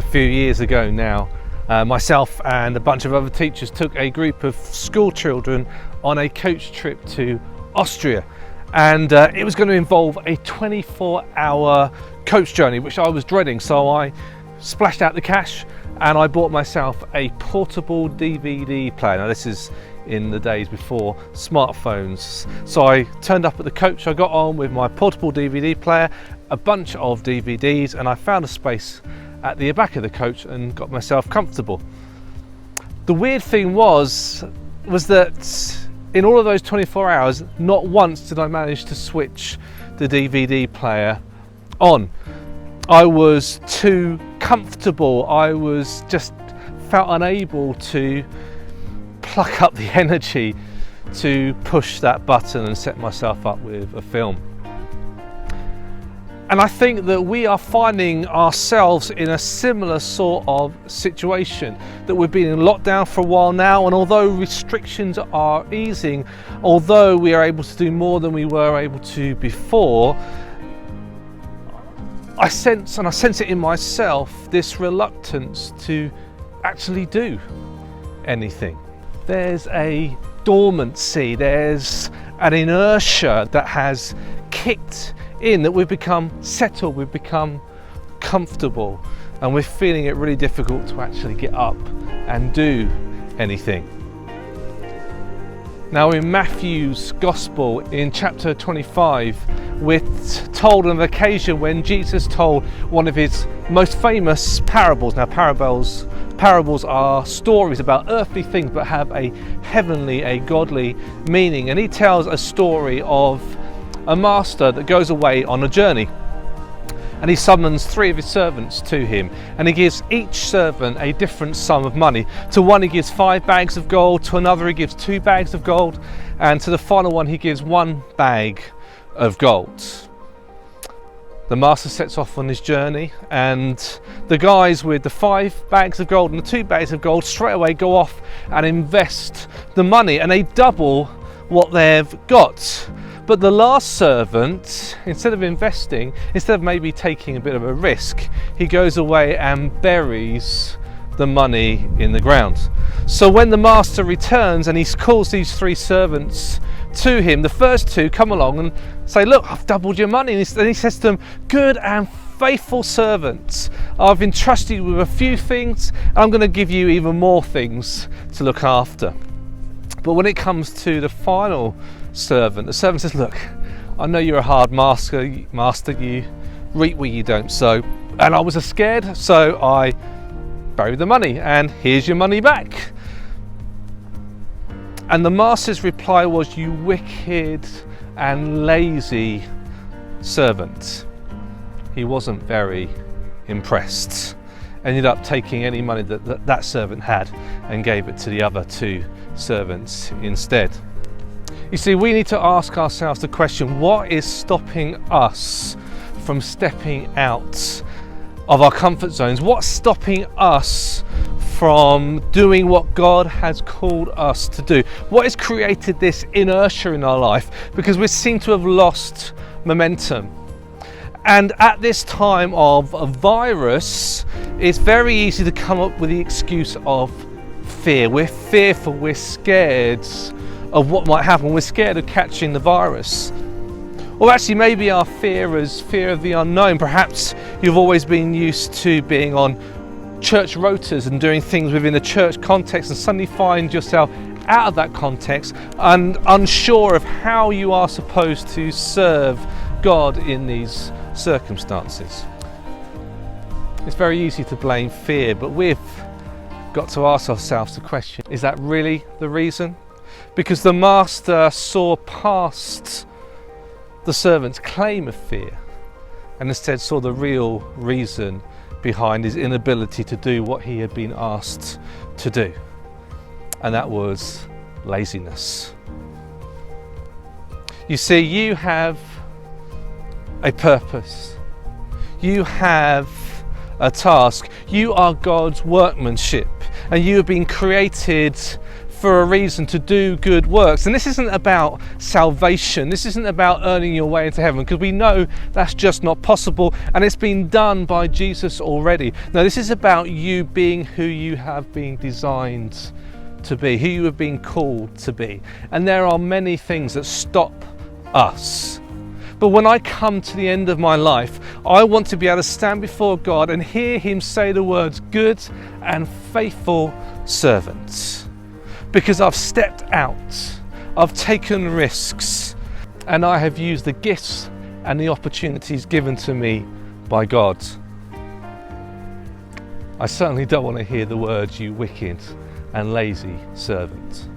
few years ago now, myself and a bunch of other teachers took a group of school children on a coach trip to Austria, and it was going to involve a 24-hour coach journey, which I was dreading. So I splashed out the cash and I bought myself a portable DVD player. Now this is in the days before smartphones. So I turned up at the coach, I got on with my portable DVD player, a bunch of DVDs, and I found a space at the back of the coach and got myself comfortable. The weird thing was that in all of those 24 hours, not once did I manage to switch the DVD player on. I was too comfortable. I was just felt unable to pluck up the energy to push that button and set myself up with a film. And I think that we are finding ourselves in a similar sort of situation, that we've been in lockdown for a while now, and although restrictions are easing, although we are able to do more than we were able to before, I sense it in myself, this reluctance to actually do anything. There's a dormancy, there's an inertia that has kicked in, that we've become settled, we've become comfortable, and we're feeling it really difficult to actually get up and do anything. Now in Matthew's Gospel, in chapter 25, we're told on an occasion when Jesus told one of his most famous parables. Now parables are stories about earthly things but have a heavenly, a godly meaning. And he tells a story of a master that goes away on a journey, and he summons 3 of his servants to him, and he gives each servant a different sum of money. To one he gives 5 bags of gold, to another he gives 2 bags of gold, and to the final one he gives 1 bag of gold. The master sets off on his journey, and the guys with the 5 bags of gold and the 2 bags of gold straight away go off and invest the money, and they double what they've got. But the last servant, instead of investing, instead of maybe taking a bit of a risk, he goes away and buries the money in the ground. So when the master returns and he calls these 3 servants to him, the first 2 come along and say, "Look, I've doubled your money." And he says to them, "Good and faithful servants, I've entrusted you with a few things, and I'm going to give you even more things to look after." But when it comes to the final servant, the servant says, "Look, I know you're a hard master, you reap where you don't sow, and I was scared, so I buried the money, and here's your money back." And the master's reply was, "You wicked and lazy servant." He wasn't very impressed. Ended up taking any money that servant had and gave it to the other 2 servants instead. You see, we need to ask ourselves the question, what is stopping us from stepping out of our comfort zones? What's stopping us from doing what God has called us to do? What has created this inertia in our life? Because we seem to have lost momentum. And at this time of a virus, it's very easy to come up with the excuse of fear. We're fearful, we're scared of what might happen. We're scared of catching the virus. Or actually maybe our fear is fear of the unknown. Perhaps you've always been used to being on church rotas and doing things within a church context, and suddenly find yourself out of that context and unsure of how you are supposed to serve God in these circumstances. It's very easy to blame fear, but we've got to ask ourselves the question, is that really the reason? Because the master saw past the servant's claim of fear and instead saw the real reason behind his inability to do what he had been asked to do, and that was laziness. You see, you have a purpose, you have a task, you are God's workmanship, and you have been created for a reason to do good works. And this isn't about salvation. This isn't about earning your way into heaven, because we know that's just not possible, and it's been done by Jesus already. No, this is about you being who you have been designed to be, who you have been called to be. And there are many things that stop us. But when I come to the end of my life, I want to be able to stand before God and hear him say the words, good and faithful servant. Because I've stepped out, I've taken risks, and I have used the gifts and the opportunities given to me by God. I certainly don't want to hear the words, you wicked and lazy servant.